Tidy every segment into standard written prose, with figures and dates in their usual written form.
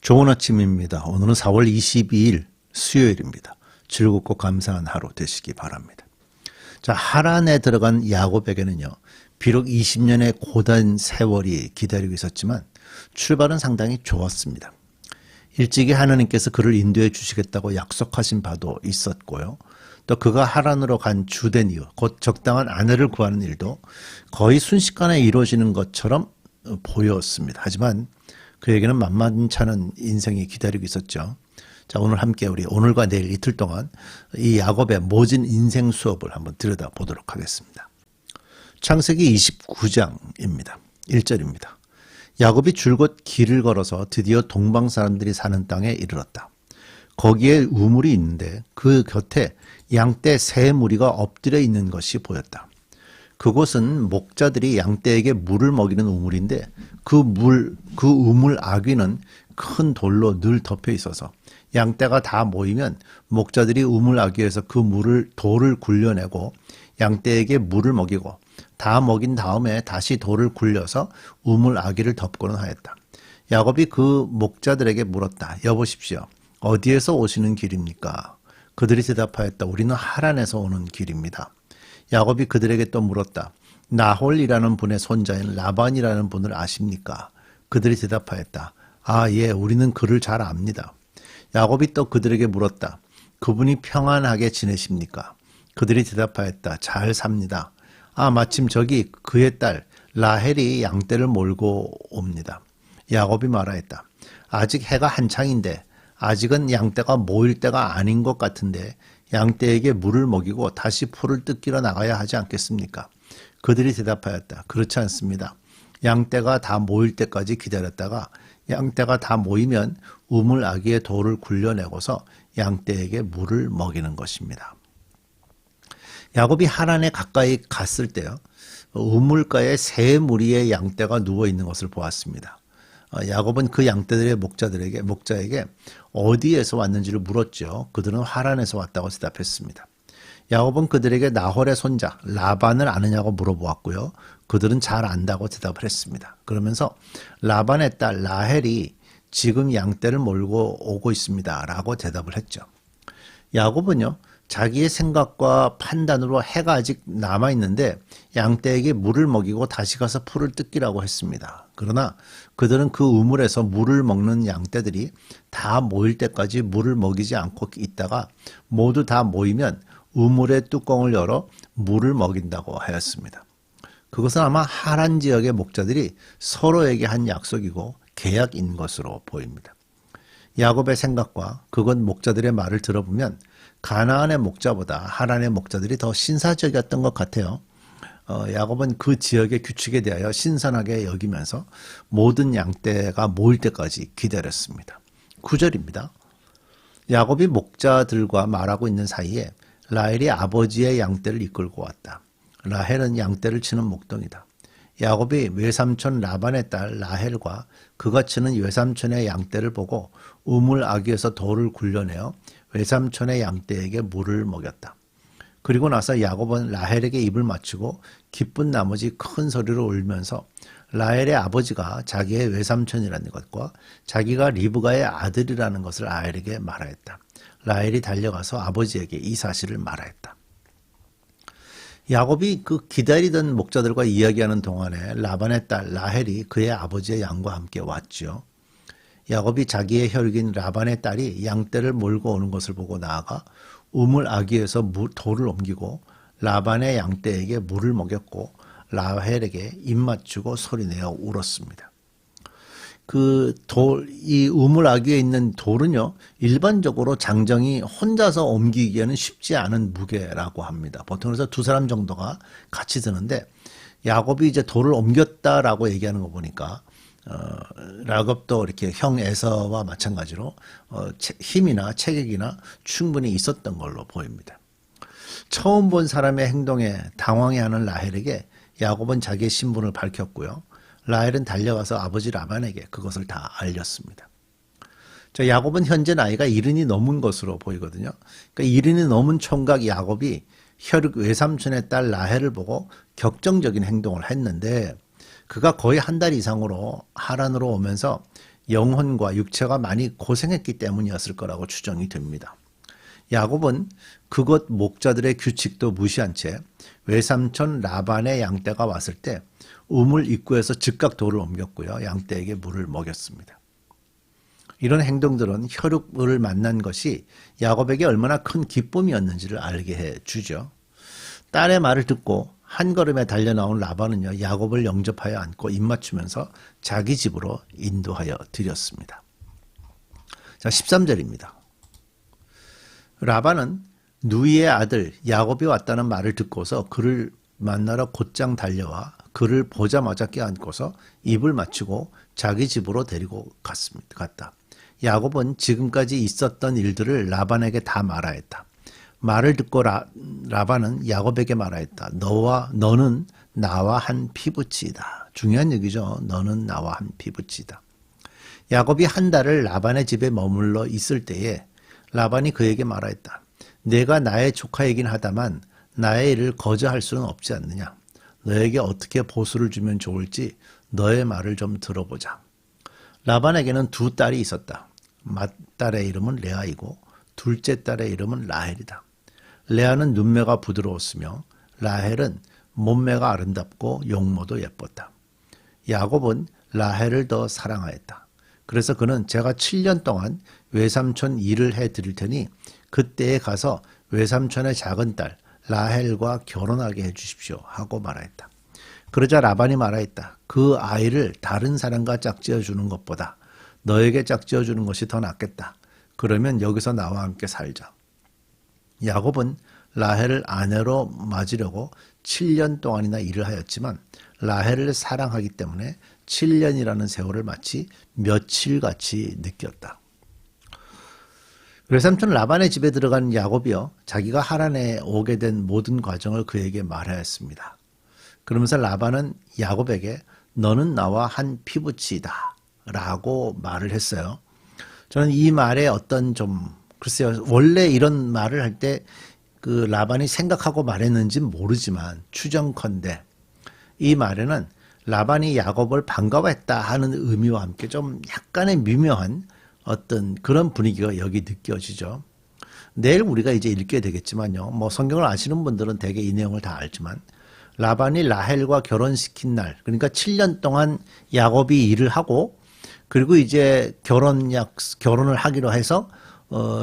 좋은 아침입니다. 오늘은 4월 22일 수요일입니다. 즐겁고 감사한 하루 되시기 바랍니다. 자, 하란에 들어간 야곱에게는요, 비록 20년의 고단 세월이 기다리고 있었지만 출발은 상당히 좋았습니다. 일찍이 하나님께서 그를 인도해 주시겠다고 약속하신 바도 있었고요. 또 그가 하란으로 간 주된 이유, 곧 적당한 아내를 구하는 일도 거의 순식간에 이루어지는 것처럼 보였습니다. 하지만 그에게는 만만찮은 인생이 기다리고 있었죠. 자, 오늘 함께 우리 오늘과 내일 이틀 동안 이 야곱의 모진 인생 수업을 한번 들여다보도록 하겠습니다. 창세기 29장입니다. 1절입니다. 야곱이 줄곧 길을 걸어서 드디어 동방 사람들이 사는 땅에 이르렀다. 거기에 우물이 있는데 그 곁에 양떼 세 무리가 엎드려 있는 것이 보였다. 그곳은 목자들이 양떼에게 물을 먹이는 우물인데 그 우물 아귀는 큰 돌로 늘 덮여 있어서 양떼가 다 모이면 목자들이 우물 아귀에서 그 돌을 굴려내고 양떼에게 물을 먹이고 다 먹인 다음에 다시 돌을 굴려서 우물 아귀를 덮고는 하였다. 야곱이 그 목자들에게 물었다. 여보십시오. 어디에서 오시는 길입니까? 그들이 대답하였다. 우리는 하란에서 오는 길입니다. 야곱이 그들에게 또 물었다. 나홀이라는 분의 손자인 라반이라는 분을 아십니까? 그들이 대답하였다. 아, 예, 우리는 그를 잘 압니다. 야곱이 또 그들에게 물었다. 그분이 평안하게 지내십니까? 그들이 대답하였다. 잘 삽니다. 아, 마침 저기 그의 딸 라헬이 양떼를 몰고 옵니다. 야곱이 말하였다. 아직 해가 한창인데 아직은 양떼가 모일 때가 아닌 것 같은데 양떼에게 물을 먹이고 다시 풀을 뜯기러 나가야 하지 않겠습니까? 그들이 대답하였다. 그렇지 않습니다. 양떼가 다 모일 때까지 기다렸다가 양떼가 다 모이면 우물 아귀의 돌을 굴려내고서 양떼에게 물을 먹이는 것입니다. 야곱이 하란에 가까이 갔을 때요, 우물가에 세 무리의 양떼가 누워 있는 것을 보았습니다. 야곱은 그 양떼들의 목자에게 어디에서 왔는지를 물었죠. 그들은 하란에서 왔다고 대답했습니다. 야곱은 그들에게 나홀의 손자 라반을 아느냐고 물어보았고요. 그들은 잘 안다고 대답을 했습니다. 그러면서 라반의 딸 라헬이 지금 양떼를 몰고 오고 있습니다 라고 대답을 했죠. 야곱은요, 자기의 생각과 판단으로 해가 아직 남아있는데 양떼에게 물을 먹이고 다시 가서 풀을 뜯기라고 했습니다. 그러나 그들은 그 우물에서 물을 먹는 양떼들이 다 모일 때까지 물을 먹이지 않고 있다가 모두 다 모이면 우물의 뚜껑을 열어 물을 먹인다고 하였습니다. 그것은 아마 하란 지역의 목자들이 서로에게 한 약속이고 계약인 것으로 보입니다. 야곱의 생각과 그것 목자들의 말을 들어보면 가나안의 목자보다 하란의 목자들이 더 신사적이었던 것 같아요. 야곱은 그 지역의 규칙에 대하여 신선하게 여기면서 모든 양떼가 모일 때까지 기다렸습니다. 9절입니다. 야곱이 목자들과 말하고 있는 사이에 라헬이 아버지의 양떼를 이끌고 왔다. 라헬은 양떼를 치는 목동이다. 야곱이 외삼촌 라반의 딸 라헬과 그가 치는 외삼촌의 양떼를 보고 우물 아귀에서 돌을 굴려내어 외삼촌의 양떼에게 물을 먹였다. 그리고 나서 야곱은 라헬에게 입을 맞추고 기쁜 나머지 큰 소리로 울면서 라헬의 아버지가 자기의 외삼촌이라는 것과 자기가 리브가의 아들이라는 것을 라헬에게 말하였다. 라헬이 달려가서 아버지에게 이 사실을 말하였다. 야곱이 그 기다리던 목자들과 이야기하는 동안에 라반의 딸 라헬이 그의 아버지의 양과 함께 왔죠. 야곱이 자기의 혈육인 라반의 딸이 양떼를 몰고 오는 것을 보고 나아가 우물 아귀에서 돌을 옮기고 라반의 양떼에게 물을 먹였고 라헬에게 입 맞추고 소리내어 울었습니다. 이 우물 아귀에 있는 돌은요, 일반적으로 장정이 혼자서 옮기기에는 쉽지 않은 무게라고 합니다. 보통 그래서 두 사람 정도가 같이 드는데 야곱이 이제 돌을 옮겼다라고 얘기하는 거 보니까 야곱도 이렇게 형 에서와 마찬가지로 힘이나 체격이나 충분히 있었던 걸로 보입니다. 처음 본 사람의 행동에 당황해하는 라헬에게 야곱은 자기의 신분을 밝혔고요. 라헬은 달려가서 아버지 라반에게 그것을 다 알렸습니다. 자, 야곱은 현재 나이가 70이 넘은 것으로 보이거든요. 그러니까 70이 넘은 총각 야곱이 혈육 외삼촌의 딸 라헬을 보고 격정적인 행동을 했는데 그가 거의 한 달 이상으로 하란으로 오면서 영혼과 육체가 많이 고생했기 때문이었을 거라고 추정이 됩니다. 야곱은 그곳 목자들의 규칙도 무시한 채 외삼촌 라반의 양떼가 왔을 때 우물 입구에서 즉각 돌을 옮겼고요. 양떼에게 물을 먹였습니다. 이런 행동들은 혈육을 만난 것이 야곱에게 얼마나 큰 기쁨이었는지를 알게 해주죠. 딸의 말을 듣고 한 걸음에 달려나온 라반은요, 야곱을 영접하여 안고 입맞추면서 자기 집으로 인도하여 드렸습니다. 자, 13절입니다. 라반은 누이의 아들 야곱이 왔다는 말을 듣고서 그를 만나러 곧장 달려와 그를 보자마자 껴안고서 입을 맞추고 자기 집으로 데리고 갔다. 야곱은 지금까지 있었던 일들을 라반에게 다 말하였다. 말을 듣고 라반은 야곱에게 말하였다. 너는 나와 한 피부치이다. 중요한 얘기죠. 너는 나와 한 피부치이다. 야곱이 한 달을 라반의 집에 머물러 있을 때에 라반이 그에게 말하였다. 내가 나의 조카이긴 하다만 나의 일을 거저할 수는 없지 않느냐. 너에게 어떻게 보수를 주면 좋을지 너의 말을 좀 들어보자. 라반에게는 두 딸이 있었다. 맏딸의 이름은 레아이고 둘째 딸의 이름은 라헬이다. 레아는 눈매가 부드러웠으며 라헬은 몸매가 아름답고 용모도 예뻤다. 야곱은 라헬을 더 사랑하였다. 그래서 그는 제가 7년 동안 외삼촌 일을 해드릴 테니 그때에 가서 외삼촌의 작은 딸 라헬과 결혼하게 해주십시오 하고 말하였다. 그러자 라반이 말하였다. 그 아이를 다른 사람과 짝지어 주는 것보다 너에게 짝지어 주는 것이 더 낫겠다. 그러면 여기서 나와 함께 살자. 야곱은 라헬을 아내로 맞으려고 7년 동안이나 일을 하였지만 라헬을 사랑하기 때문에 7년이라는 세월을 마치 며칠같이 느꼈다. 외삼촌 라반의 집에 들어간 야곱이요, 자기가 하란에 오게 된 모든 과정을 그에게 말하였습니다. 그러면서 라반은 야곱에게 너는 나와 한 피부치이다 라고 말을 했어요. 저는 이 말에 어떤 글쎄요, 원래 이런 말을 할 때 그 라반이 생각하고 말했는지는 모르지만 추정컨대 이 말에는 라반이 야곱을 반가워했다 하는 의미와 함께 좀 약간의 미묘한 어떤 그런 분위기가 여기 느껴지죠. 내일 우리가 이제 읽게 되겠지만요. 뭐 성경을 아시는 분들은 대개 이 내용을 다 알지만 라반이 라헬과 결혼시킨 날, 그러니까 7년 동안 야곱이 일을 하고 그리고 이제 결혼을 하기로 해서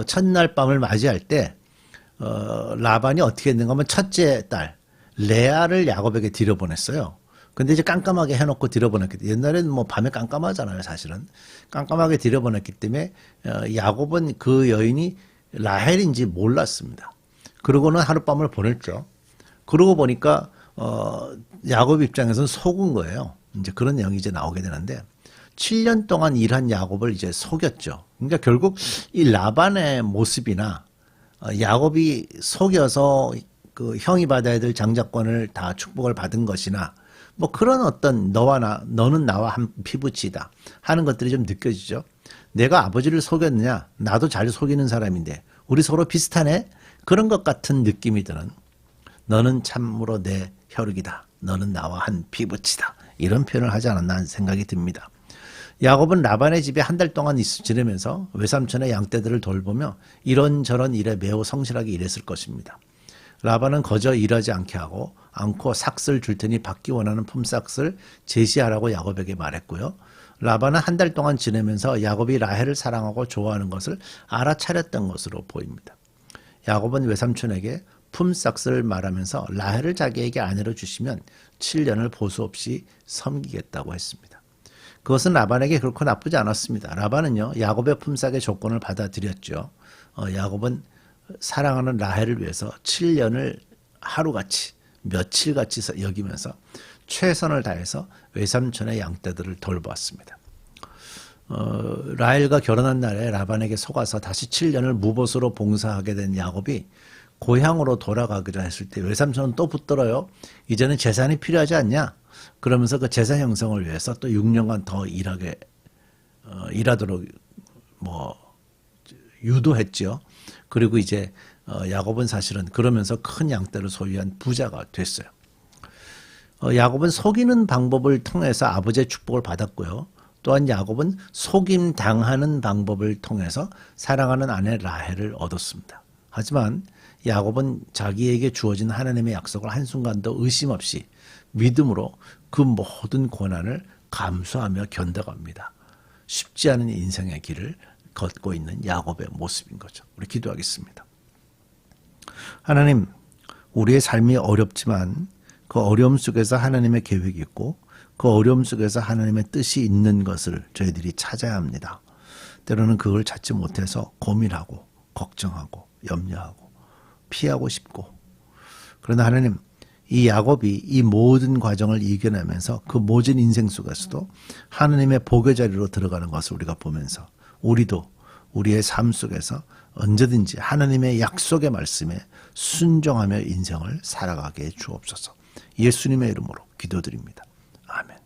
첫날 밤을 맞이할 때 라반이 어떻게 했는가 하면 첫째 딸 레아를 야곱에게 들여보냈어요. 근데 이제 깜깜하게 해놓고 들여보냈기 때문에 옛날에는 뭐 밤에 깜깜하잖아요. 사실은 깜깜하게 들여보냈기 때문에 야곱은 그 여인이 라헬인지 몰랐습니다. 그러고는 하룻밤을 보냈죠. 그러고 보니까 야곱 입장에서는 속은 거예요. 이제 그런 내용이 이제 나오게 되는데 7년 동안 일한 야곱을 이제 속였죠. 그러니까 결국 이 라반의 모습이나 야곱이 속여서 그 형이 받아야 될 장자권을 다 축복을 받은 것이나 뭐 그런 어떤 너는 나와 한 피부치다 하는 것들이 좀 느껴지죠. 내가 아버지를 속였느냐? 나도 잘 속이는 사람인데 우리 서로 비슷하네? 그런 것 같은 느낌이 드는 너는 참으로 내 혈육이다. 너는 나와 한 피부치다. 이런 표현을 하지 않았나 하는 생각이 듭니다. 야곱은 라반의 집에 한 달 동안 지내면서 외삼촌의 양떼들을 돌보며 이런저런 일에 매우 성실하게 일했을 것입니다. 라반은 거저 일하지 않고 삭슬 줄 테니 받기 원하는 품삯을 제시하라고 야곱에게 말했고요. 라반은 한 달 동안 지내면서 야곱이 라헬을 사랑하고 좋아하는 것을 알아차렸던 것으로 보입니다. 야곱은 외삼촌에게 품삯을 말하면서 라헬을 자기에게 아내로 주시면 7년을 보수 없이 섬기겠다고 했습니다. 그것은 라반에게 그렇고 나쁘지 않았습니다. 라반은요, 야곱의 품삯의 조건을 받아들였죠. 야곱은 사랑하는 라헬을 위해서 7년을 하루같이 며칠같이 여기면서 최선을 다해서 외삼촌의 양떼들을 돌보았습니다. 라헬과 결혼한 날에 라반에게 속아서 다시 7년을 무보수로 봉사하게 된 야곱이 고향으로 돌아가기로 했을 때 외삼촌은 또 붙들어요. 이제는 재산이 필요하지 않냐? 그러면서 그 재산 형성을 위해서 또 6년간 더 일하도록 유도했죠. 그리고 이제 야곱은 사실은 그러면서 큰 양떼를 소유한 부자가 됐어요. 야곱은 속이는 방법을 통해서 아버지의 축복을 받았고요. 또한 야곱은 속임 당하는 방법을 통해서 사랑하는 아내 라헬을 얻었습니다. 하지만 야곱은 자기에게 주어진 하나님의 약속을 한순간도 의심 없이 믿음으로 그 모든 고난을 감수하며 견뎌갑니다. 쉽지 않은 인생의 길을 걷고 있는 야곱의 모습인 거죠. 우리 기도하겠습니다. 하나님, 우리의 삶이 어렵지만 그 어려움 속에서 하나님의 계획이 있고 그 어려움 속에서 하나님의 뜻이 있는 것을 저희들이 찾아야 합니다. 때로는 그걸 찾지 못해서 고민하고 걱정하고 염려하고 피하고 싶고, 그러나 하나님, 이 야곱이 이 모든 과정을 이겨내면서 그 모든 인생 속에서도 하나님의 복의 자리로 들어가는 것을 우리가 보면서 우리도 우리의 삶 속에서 언제든지 하나님의 약속의 말씀에 순종하며 인생을 살아가게 해 주옵소서. 예수님의 이름으로 기도드립니다. 아멘.